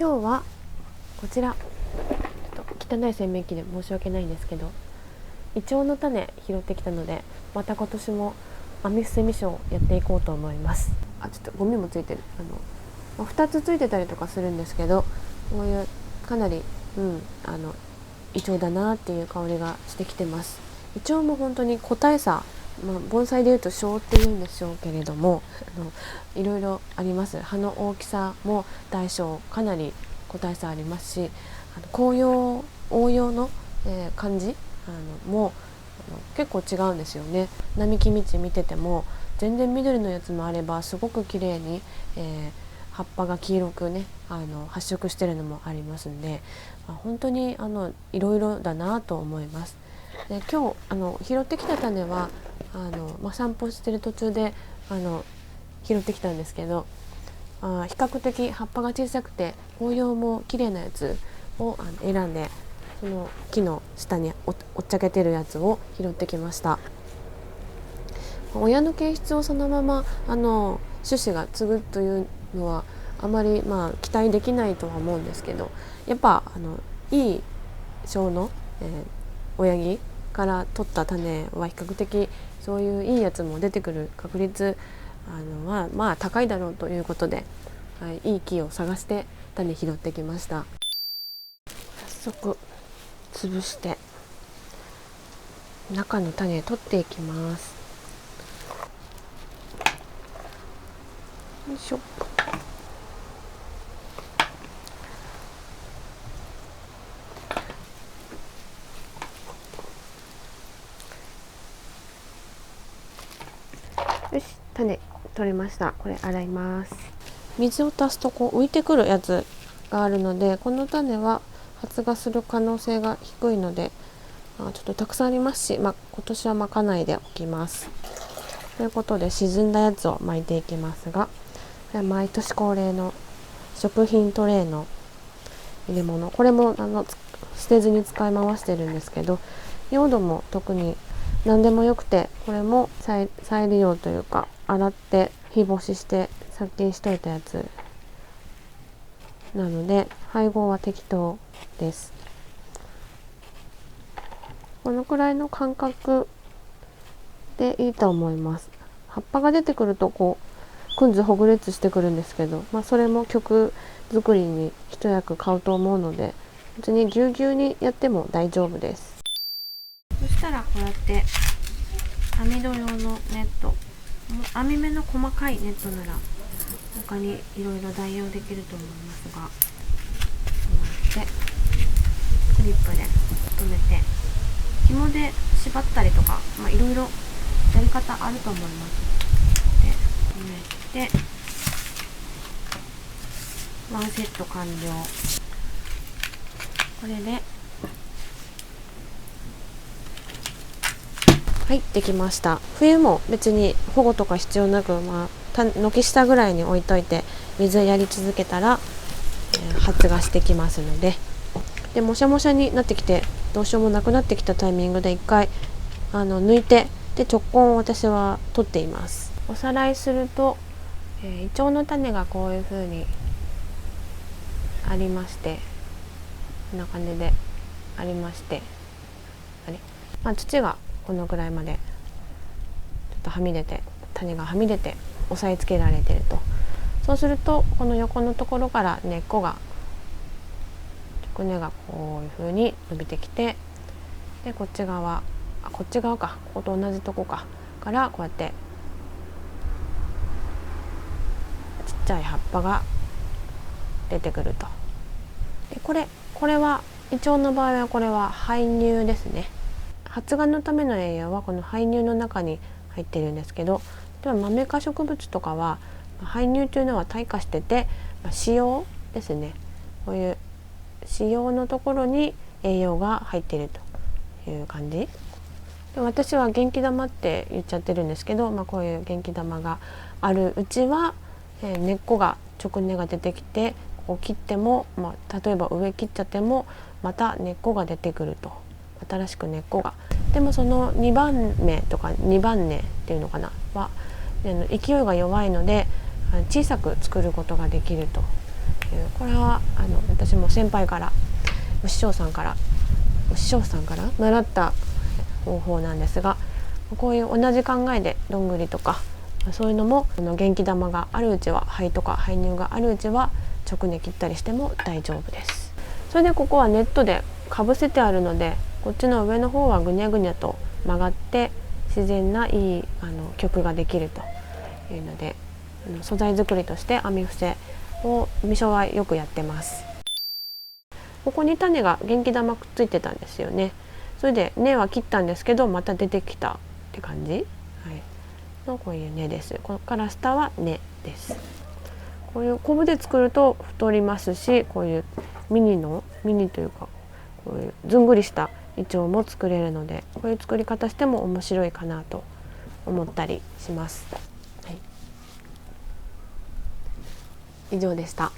今日はこちら、ちょっと汚い洗面器で申し訳ないんですけど、イチョウの種拾ってきたので、また今年も網捨てミッションをやっていこうと思います。ちょっとゴミもついてる。2つついてたりとかするんですけど、こういうかなりイチョウだなっていう香りがしてきてます。イチョウも本当に個体差、盆栽でいうと小っていうんでしょうけれども、いろいろあります。葉の大きさも大小かなり個体差ありますし、紅葉応用の、感じも結構違うんですよね。並木道見てても全然緑のやつもあれば、すごく綺麗に、葉っぱが黄色くね発色してるのもありますんで、本当にいろいろだなと思います。で今日拾ってきた種は散歩してる途中で拾ってきたんですけど、比較的葉っぱが小さくて紅葉も綺麗なやつを選んで、その木の下におっちゃけてるやつを拾ってきました。親の形質をそのまま種子が継ぐというのはあまり期待できないとは思うんですけど、やっぱいい小の、親木から取った種は比較的そういういいやつも出てくる確率は高いだろうということで、いい木を探して種拾ってきました。早速潰して中の種取っていきます。よいしょ。よし、種取れました。これ洗います。水を足すと浮いてくるやつがあるので、この種は発芽する可能性が低いので、ちょっとたくさんありますし、今年は巻かないでおきます。ということで沈んだやつを巻いていきますが、毎年恒例の食品トレイの入れ物、これも捨てずに使い回してるんですけど、用土も特に何でもよくて、これも再利用というか、洗って日干しして殺菌しといたやつなので配合は適当です。このくらいの感覚でいいと思います。葉っぱが出てくるとくんずほぐれつしてくるんですけど、それも曲作りに一役買うと思うので、別にぎゅうぎゅうにやっても大丈夫です。そしたらこうやって網戸用のネット、網目の細かいネットなら他にいろいろ代用できると思いますが、こうやってクリップで留めて、紐で縛ったりとか、いろいろやり方あると思います。で、留めてワンセット完了。これではい、できました。冬も別に保護とか必要なく、軒下ぐらいに置いといて水やり続けたら、発芽してきますので、もしゃもしゃになってきてどうしようもなくなってきたタイミングで一回抜いて、で直根を私は取っています。おさらいすると、イチョウの種がこういう風にありまして、こんな感じでありまして、土がこのくらいまでちょっとはみ出て、種がはみ出て押さえつけられていると。そうするとこの横のところから根っこが直根がこういう風に伸びてきて、でこっち側か、ここと同じとこからこうやってちっちゃい葉っぱが出てくると。でこれはイチョウの場合はこれは胚乳ですね。発芽のための栄養はこの胚乳の中に入っているんですけど、例えばマメ科植物とかは胚乳というのは退化してて、子葉ですね。こういう子葉のところに栄養が入っているという感じで、私は元気玉って言っちゃってるんですけど、こういう元気玉があるうちは、根っこが直根が出てきて、ここ切っても、例えば上切っちゃってもまた根っこが出てくると。新しく根っこが。でもその2番目とか2番根っていうのかなは勢いが弱いので小さく作ることができるとこれは私も先輩からお師匠さんから習った方法なんですが、こういう同じ考えでどんぐりとかそういうのも元気玉があるうちは、灰とか胚乳があるうちは直で切ったりしても大丈夫です。それでここはネットでかぶせてあるので、こっちの上の方はぐにゃぐにゃと曲がって自然ないい曲ができるというので、素材作りとして編み伏せを未生はよくやってます。ここに種が元気玉くっついてたんですよね。それで根は切ったんですけど、また出てきたって感じ、はい、のこういう根です。ここから下は根です。こういうコブで作ると太りますし、こういうミニというかこういうずんぐりしたイチョウも作れるので、こういう作り方しても面白いかなと思ったりします。はい、以上でした。